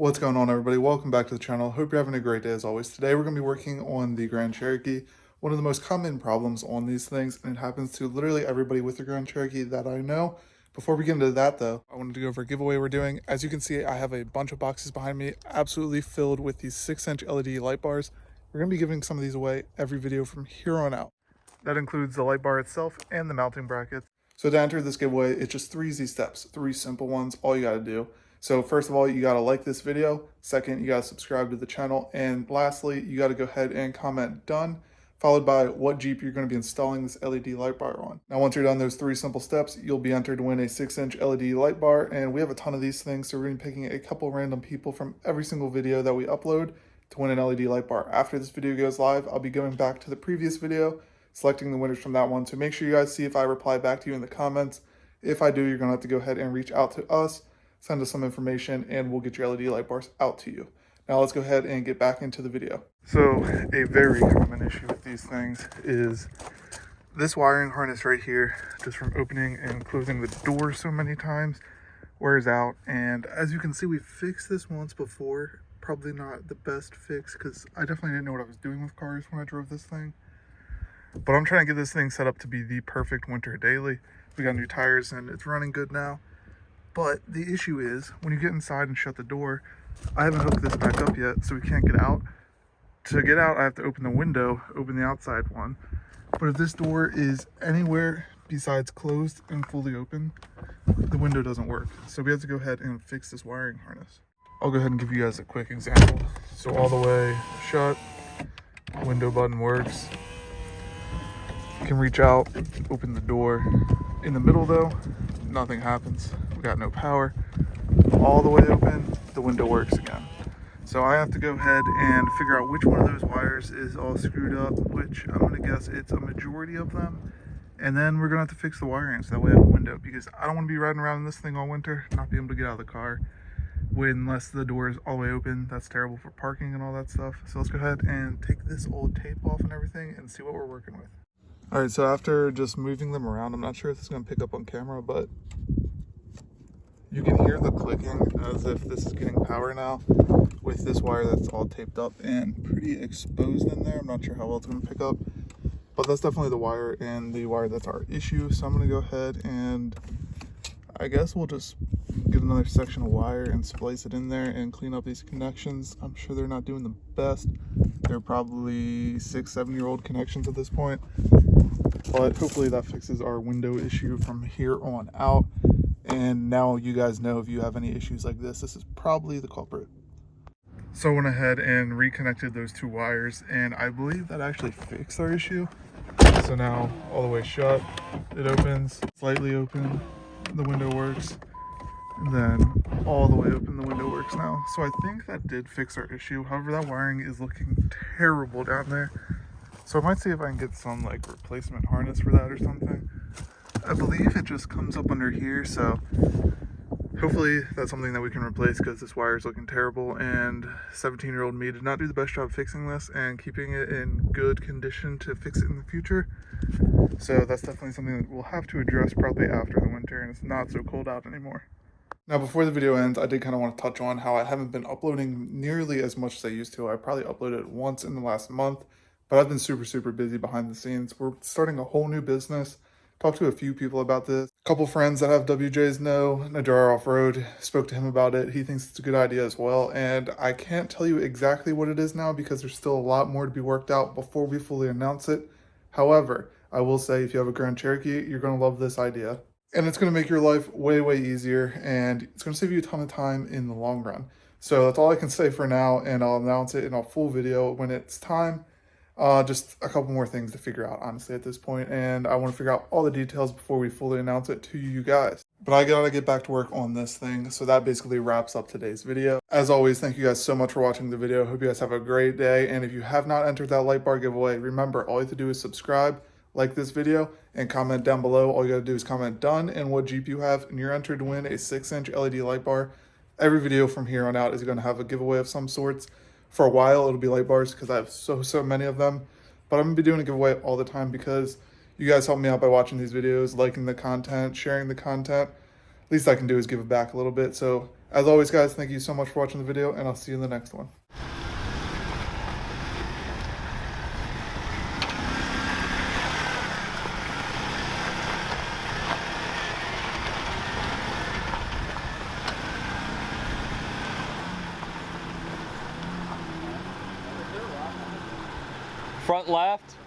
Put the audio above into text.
What's going on, everybody? Welcome back to the channel. Hope you're having a great day as always. Today we're going to be working on the Grand Cherokee, one of the most common problems on these things, and it happens to literally everybody with the Grand Cherokee that I know. Before we get into that though, I wanted to go over a giveaway we're doing. As you can see, I have a bunch of boxes behind me, absolutely filled with these 6-inch LED light bars. We're going to be giving some of these away every video from here on out. That includes the light bar itself and the mounting brackets. So to enter this giveaway, it's just 3 easy steps, 3 simple ones, all you got to do. So first of all, you got to like this video. Second, you got to subscribe to the channel. And lastly, you got to go ahead and comment done, followed by what Jeep you're going to be installing this LED light bar on. Now, once you're done those 3 simple steps, you'll be entered to win a 6-inch LED light bar. And we have a ton of these things. So we're going to be picking a couple random people from every single video that we upload to win an LED light bar. After this video goes live, I'll be going back to the previous video, selecting the winners from that one. So make sure you guys see if I reply back to you in the comments. If I do, you're going to have to go ahead and reach out to us, send us some information, and we'll get your LED light bars out to you. Now let's go ahead and get back into the video. So a very common issue with these things is this wiring harness right here, just from opening and closing the door so many times, wears out. And as you can see, we fixed this once before. Probably not the best fix because I definitely didn't know what I was doing with cars when I drove this thing. But I'm trying to get this thing set up to be the perfect winter daily. We got new tires and it's running good now. But the issue is, when you get inside and shut the door, I haven't hooked this back up yet, so we can't get out. To get out, I have to open the window, open the outside one. But if this door is anywhere besides closed and fully open, the window doesn't work. So we have to go ahead and fix this wiring harness. I'll go ahead and give you guys a quick example. So all the way shut, window button works. You can reach out, open the door. In the middle though, nothing happens. We got no power. All the way open, the window works again. So I have to go ahead and figure out which one of those wires is all screwed up, which I'm gonna guess it's a majority of them. And then we're gonna have to fix the wiring so that way I have a window, because I don't wanna be riding around in this thing all winter, not be able to get out of the car unless the door is all the way open. That's terrible for parking and all that stuff. So let's go ahead and take this old tape off and everything and see what we're working with. All right, so after just moving them around, I'm not sure if this is gonna pick up on camera, but you can hear the clicking as if this is getting power now with this wire that's all taped up and pretty exposed in there. I'm not sure how well it's gonna pick up, but that's definitely the wire and the wire that's our issue. So I'm gonna go ahead and I guess we'll just get another section of wire and splice it in there and clean up these connections. I'm sure they're not doing the best. They're probably 6-7-year-old connections at this point. But hopefully that fixes our window issue from here on out. And now you guys know if you have any issues like this is probably the culprit. So I went ahead and reconnected those 2 wires, and I believe that actually fixed our issue. So now all the way shut, it opens, slightly open, the window works, and then all the way open, the window works now. So I think that did fix our issue. However, that wiring is looking terrible down there. So I might see if I can get some like replacement harness for that or something. I believe it just comes up under here, so hopefully that's something that we can replace because this wire is looking terrible, and 17-year-old me did not do the best job fixing this and keeping it in good condition to fix it in the future. So that's definitely something that we'll have to address probably after the winter and it's not so cold out anymore. Now before the video ends, I did kind of want to touch on how I haven't been uploading nearly as much as I used to. I probably uploaded once in the last month, but I've been super busy behind the scenes. We're starting a whole new business. Talked to a few people about this. A couple friends that have WJs know. Najar Off-Road, spoke to him about it. He thinks it's a good idea as well. And I can't tell you exactly what it is now because there's still a lot more to be worked out before we fully announce it. However, I will say if you have a Grand Cherokee, you're going to love this idea. And it's going to make your life way easier, and it's going to save you a ton of time in the long run. So that's all I can say for now, and I'll announce it in a full video when it's time. Just a couple more things to figure out, honestly, at this point, and I want to figure out all the details before we fully announce it to you guys. But I gotta get back to work on this thing, so that basically wraps up today's video. As always, thank you guys so much for watching the video. Hope you guys have a great day, and if you have not entered that light bar giveaway, remember, all you have to do is subscribe, like this video, and comment down below. All you gotta do is comment done and what Jeep you have, and you're entered to win a 6-inch LED light bar. Every video from here on out is gonna have a giveaway of some sorts. For a while, it'll be light bars because I have so many of them. But I'm gonna be doing a giveaway all the time because you guys help me out by watching these videos, liking the content, sharing the content. Least I can do is give it back a little bit. So As always, guys, thank you so much for watching the video, and I'll see you in the next one. Front left.